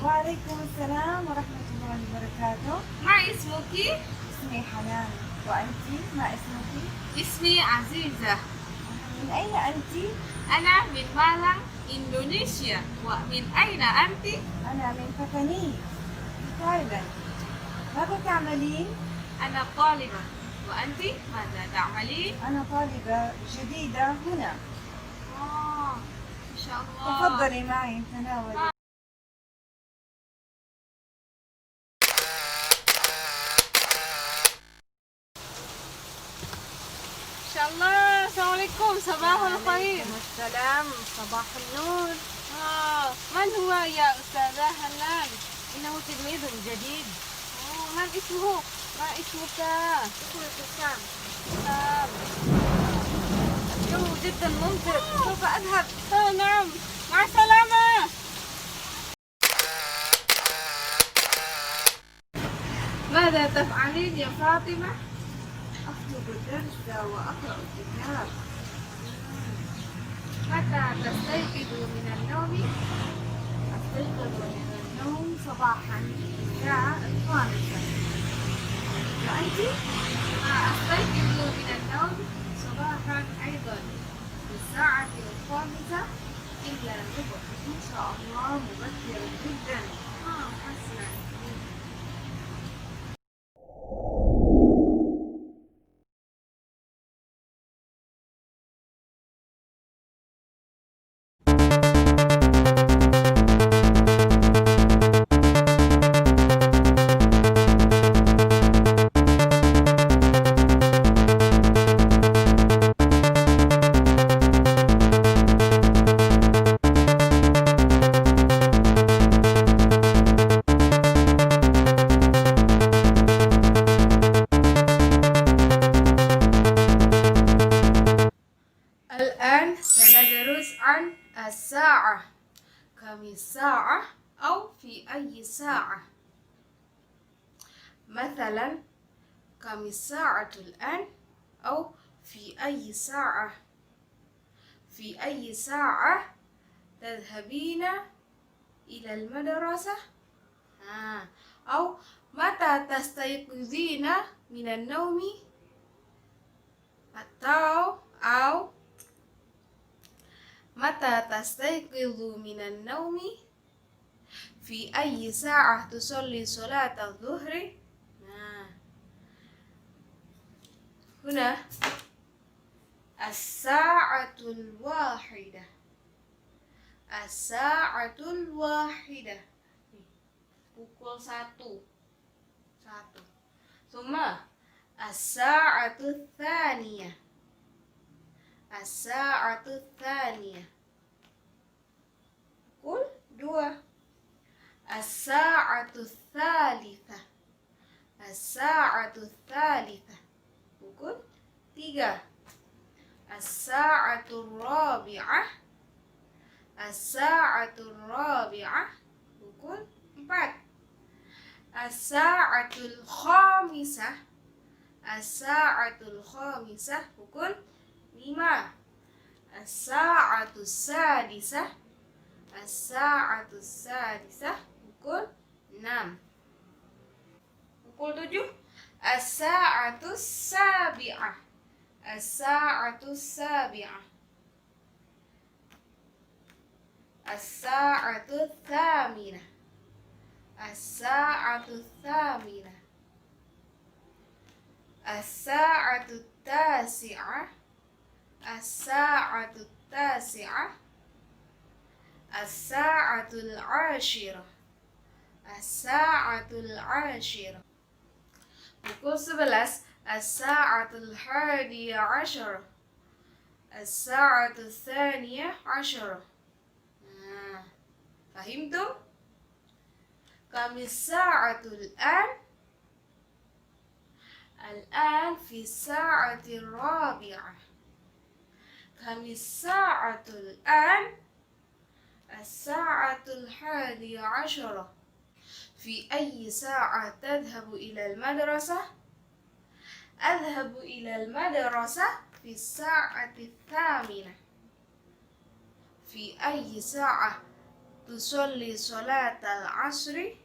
وعليكم السلام ورحمة الله وبركاته. ما اسمك؟ اسمي حنان. وأنت ما اسمك؟ اسمي عزيزة. من أين أنت؟ أنا من مالang إندونيسيا. ومن أين أنت؟ أنا من فتني تايلاند. ماذا تعملين؟ أنا طالبة. وأنت ماذا تعملين؟ أنا طالبة جديدة هنا. ما شاء الله. تفضلي معي تناولي. ما شاء الله. السلام عليكم. صباح الخير. وعليكم السلام. صباح النور. من هو يا أستاذة حنان؟ إنه تلميذ جديد. من اسمه؟ ما اسمك؟ اسمه ابتسام. الجو جدا ممطر. سوف أذهب. نعم. مع السلامة. ماذا تفعلين يا فاطمة؟ أكتب الدرس وأقرأ الكتاب. متى تستيقظ من النوم؟ أستيقظ من النوم صباحا الساعة 5. وأنت؟ أستيقظ من النوم صباحا أيضا في الساعة 5 إلا ربع. إن شاء الله مبكر جدا. حسنا. الآن سندرس عن الساعة. كم الساعة أو في أي ساعة؟ مثلا كم الساعة الآن أو في أي ساعة؟ في أي ساعة تذهبين إلى المدرسة؟ أو متى تستيقظين من النوم؟ أو متى تستيقظ من النوم؟ في أي ساعة تصلي صلاة الظهر؟ هنا الساعة الواحدة. الساعة الواحدة pukul 1. ثم الساعة الثانية. الساعة الثانية pukul 2. الساعة الثالثة. الساعة الثالثة pukul 3. الساعة الرابعة. الساعة الرابعة pukul 4. الساعة الخامسة. الساعة الخامسة pukul 5. As-sa'atu sadisah. As-sa'atu sadisah. Pukul 6. Pukul 7. As-sa'atu sabi'ah. As-sa'atu sabi'ah. As-sa'atu thaminah. As-sa'atu thaminah. As-sa'atu tasi'ah. As-sa'atu tasi'ah. As-sa'atul 'ashirah. As-sa'atul 'ashirah. Pukul 11. As-sa'atul 11. As-sa'atul 12. Fahimtum? Kami sa'atul an. Al-an fi sa'atil rabi'ah. Kami sa'atul an. As-sa'atul 11. في أي ساعة تذهب إلى المدرسة؟ أذهب إلى المدرسة في الساعة 8. في أي ساعة تصلي صلاة العصر؟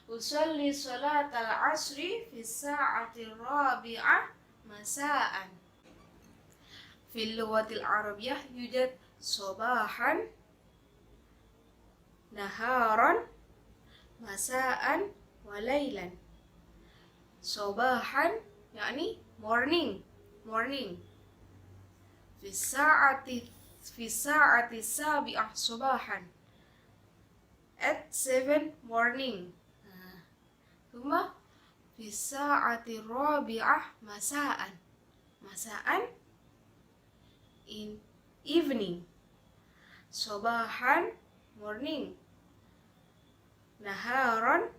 أصلي صلاة العصر في الساعة 4 مساء. في اللغة العربية يوجد صباحا، نهارا، مساء، وليلا. صباحا يعني morning. في الساعة 7 صباحا. at 7 morning. ثم في الساعة 4 مساء. in evening. صباحا morning. Naharan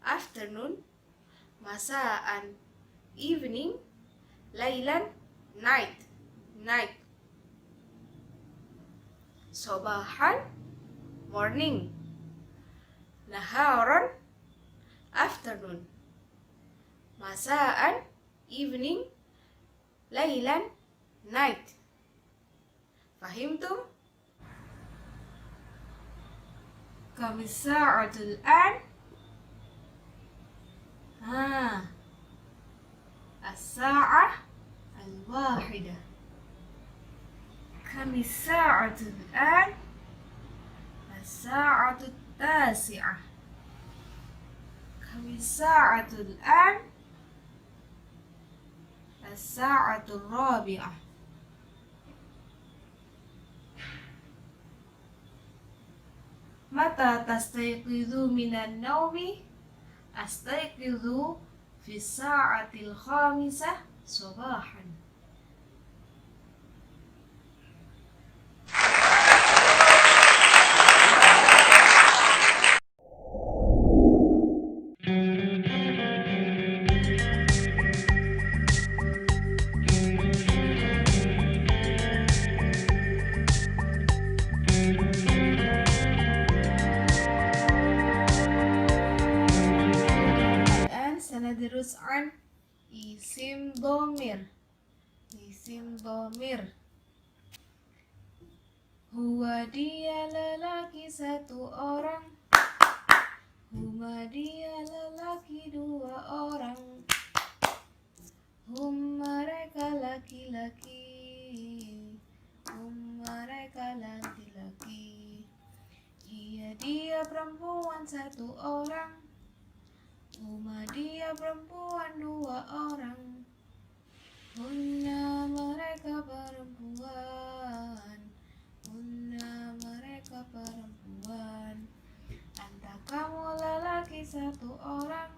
afternoon. Masaan evening. Lailan night. Sobahan morning. Naharan afternoon. Masaan evening. Lailan night. Fahimtum? Kami sa'atul an. As-sa'ah al-wahida. Kami sa'atul an. As-sa'atul tasi'ah. Kami sa'atul an. As-sa'atul rabi'ah. Mata tastayqidhu minan nawmi? Astayqidhu fi sa'atil khamisah sabahan. Sanadrus an isim ضمير. Huwa dia lelaki satu orang. Huma dia lelaki 2 orang. Hum mereka laki-laki. Hum mereka laki-laki. Ia dia perempuan 1 orang. Huma dia perempuan 2 orang. Hunna mereka perempuan. Hunna mereka perempuan. Anta kamu lelaki 1 orang.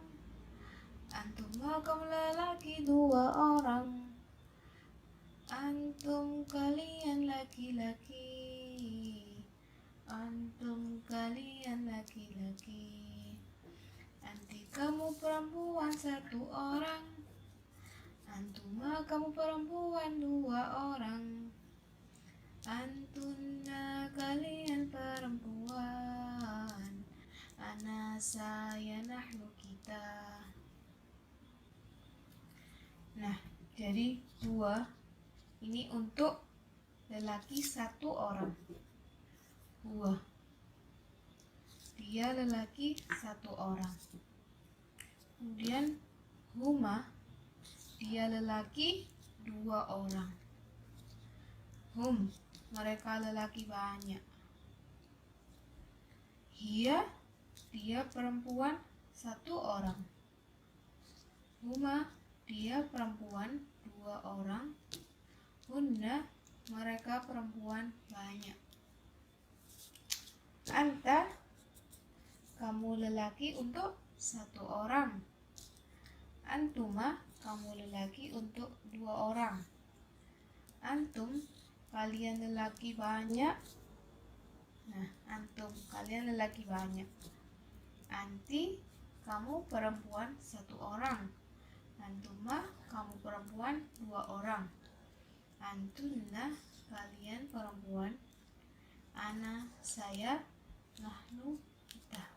Antum kamu lelaki 2 orang. Antum kalian laki-laki. Antum kalian laki-laki. Anti kamu perempuan 1 orang. Antuma kamu perempuan 2 orang. Antunna kalian perempuan. Ana saya nahnu kita. Nah, jadi 2 Ini untuk lelaki 1 orang. Huwa, dia lelaki 1 orang. Kemudian huma, dia lelaki 2 orang. Hum, mereka lelaki banyak. Hiya, dia perempuan 1 orang. Huma, dia perempuan 2 orang. Hunna, mereka perempuan banyak. Anta, kamu lelaki untuk 1 orang. Antuma, kamu lelaki untuk 2 orang. Antum, kalian lelaki banyak. Nah, antum, kalian lelaki banyak. Anti, kamu perempuan 1 orang. Antuma, kamu perempuan 2 orang. Antunna, kalian perempuan. Ana, saya. Nahnu, kita.